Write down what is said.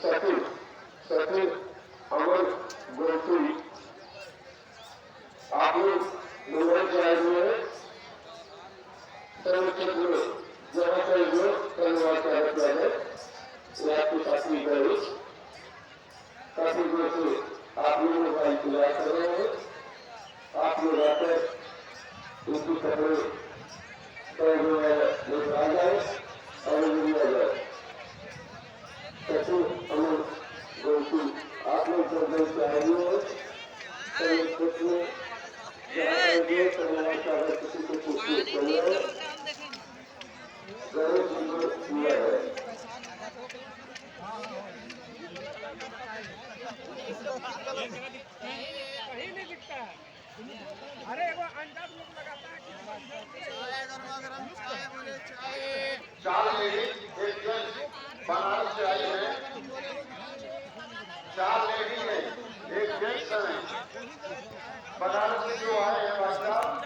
सचिव सचिव अमर गोलपुरी आप लोग मुंबई से आए हुए हैं। जहाँ पर योग करने का किया है ये आपकी काफी गरीब काफी दूर से आप लोगों का इंतजार कर रहे हैं। आप लोग आकर उनकी कपड़े जो है लेकर आ जाए और लिया जाए। सचिव अमर गोलपुरी आप लोग मुंबई से आए हुए हैं। किसी को पूछिए चले गणेश जी को दिया है। कहीं नहीं दिखता है। अरे वो अंदाज लोग लगाता है कि चाय गरमा गरम चाय बोले चाय। 4 लेडीज एक जेंट्स बनारस से आई है। 4 लेडीज है एक जेंट्स है। बनारस से जो आए हैं भाई साहब